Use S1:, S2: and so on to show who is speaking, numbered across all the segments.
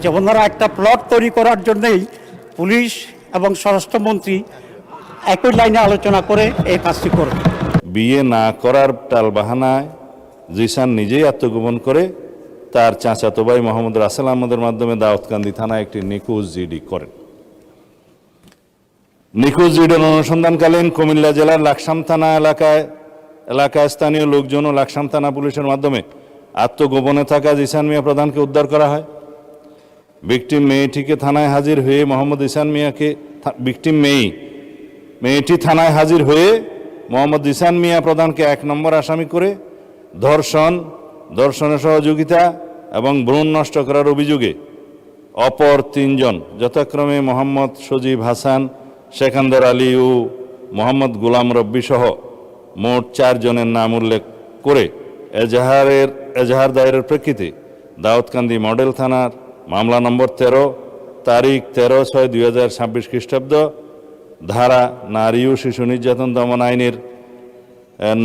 S1: যে ওনারা একটা প্লট তৈরি করার জন্যই পুলিশ এবং স্বরাষ্ট্রমন্ত্রী একই লাইনে আলোচনা করে এই কাজটি করবে।
S2: বিয়ে না করার টালবাহানায় জিসান নিজেই আত্মগোপন করে তার চাচাতো ভাই মোহাম্মদ রাসেল আহমদের মাধ্যমে দাউদকান্দি থানায় একটি নিখোঁজ জিডি করেন। নিখোঁজ জিডির অনুসন্ধানকালীন কুমিল্লা জেলার লাকসাম থানা এলাকায় স্থানীয় লোকজন ও লাকসাম থানা পুলিশের মাধ্যমে আত্মগোপনে থাকা জিসান মিয়া প্রধানকে উদ্ধার করা হয়। ভিকটিম মেয়েটিকে থানায় হাজির হয়ে মোহাম্মদ ইসান মিয়াকে মেয়েটি থানায় হাজির হয়ে মোহাম্মদ ইসান মিয়া প্রধানকে 1 নম্বর আসামি করে ধর্ষণের সহযোগিতা এবং ভ্রূণ নষ্ট করার অভিযোগে অপর 3 জন যথাক্রমে মোহাম্মদ সজীব হাসান, সেকান্দর আলী ও মোহাম্মদ গোলাম রব্বি সহ মোট 4 জনের নাম উল্লেখ করে এজাহার দায়েরের প্রেক্ষিতে দাউদকান্দি মডেল থানার মামলা নম্বর 13 তারিখ 13/6/2026 খ্রিস্টাব্দ ধারা নারী ও শিশু নির্যাতন দমন আইনের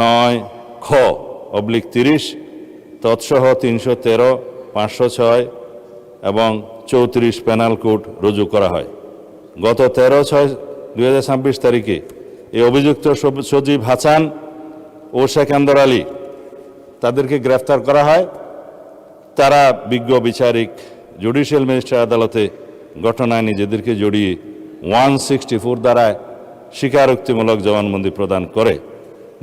S2: 9(খ)/30 তৎসহ 313, 506 এবং 34 পেনাল কোড রুজু করা হয়। গত 13/6/2026 তারিখে এই অভিযুক্ত সজীব হাসান ও সেকান্দর আলী তাদেরকে গ্রেফতার করা হয়। তারা বিজ্ঞ বিচারিক জুডিশিয়াল ম্যাজিস্ট্রেট আদালতে ঘটনায় নিজেদেরকে জড়িয়ে 164 ধারায় স্বীকারোক্তিমূলক জবানবন্দি প্রদান করে।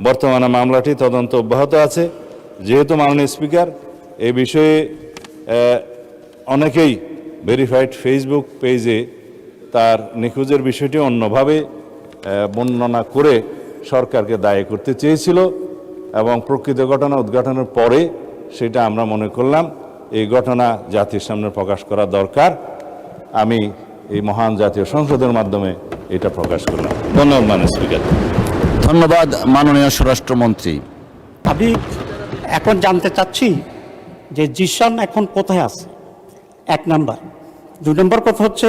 S2: বর্তমানে মামলাটি তদন্ত অব্যাহত আছে। যেহেতু মাননীয় স্পিকার এই বিষয়ে অনেকেই ভেরিফাইড ফেসবুক পেজে তার নিখোঁজের বিষয়টি অন্যভাবে বর্ণনা করে সরকারকে দায়ী করতে চেয়েছিল এবং প্রকৃত ঘটনা উদ্ঘাটনের পরে সেটা আমরা মনে করলাম এই ঘটনা জাতির সামনে প্রকাশ করা দরকার। আমি এই মহান জাতীয় সংসদের মাধ্যমে এটা প্রকাশ করলাম। ধন্যবাদ মাননীয় স্পিকার।
S3: ধন্যবাদ মাননীয় স্বরাষ্ট্রমন্ত্রী।
S1: আমি এখন জানতে চাচ্ছি যে জিসান এখন কোথায় আছে, 1 নাম্বার। 2 নম্বর কথা হচ্ছে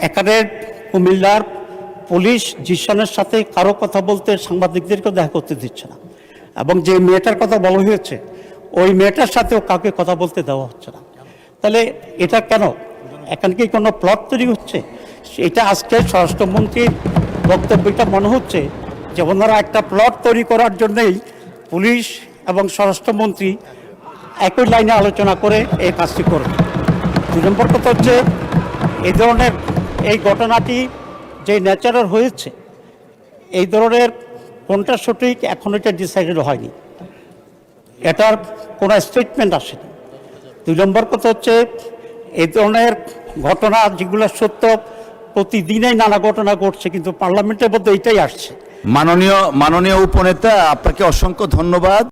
S1: এখানে কুমিল্লার পুলিশ জিসানের সাথে কারো কথা বলতে সাংবাদিকদেরকেও দেখা করতে দিচ্ছে না, এবং যে মেয়েটার কথা বলা হয়েছে ওই মেয়েটার সাথেও কাউকে কথা বলতে দেওয়া হচ্ছে না। তাহলে এটা কেন? এখানে কি কোনো প্লট তৈরি হচ্ছে? এটা আজকে স্বরাষ্ট্রমন্ত্রীর বক্তব্যটা মনে হচ্ছে যে ওনারা একটা প্লট তৈরি করার জন্যই পুলিশ এবং স্বরাষ্ট্রমন্ত্রী একই লাইনে আলোচনা করে এই কাজটি করবে। 2 নম্বর কথা হচ্ছে এই ধরনের এই ঘটনাটি যে ন্যাচারাল হয়েছে এই ধরনের কোনটা সঠিক এখন এটা ডিসাইডেড হয়নি, এটার কোনো স্টেটমেন্ট আসেনি। 2 নম্বর কথা হচ্ছে এই ধরনের ঘটনা যেগুলো সত্য, প্রতিদিনই নানা ঘটনা ঘটছে, কিন্তু পার্লামেন্টের মধ্যে এইটাই আসছে।
S3: মাননীয় উপনেতা, আপনাকে অসংখ্য ধন্যবাদ।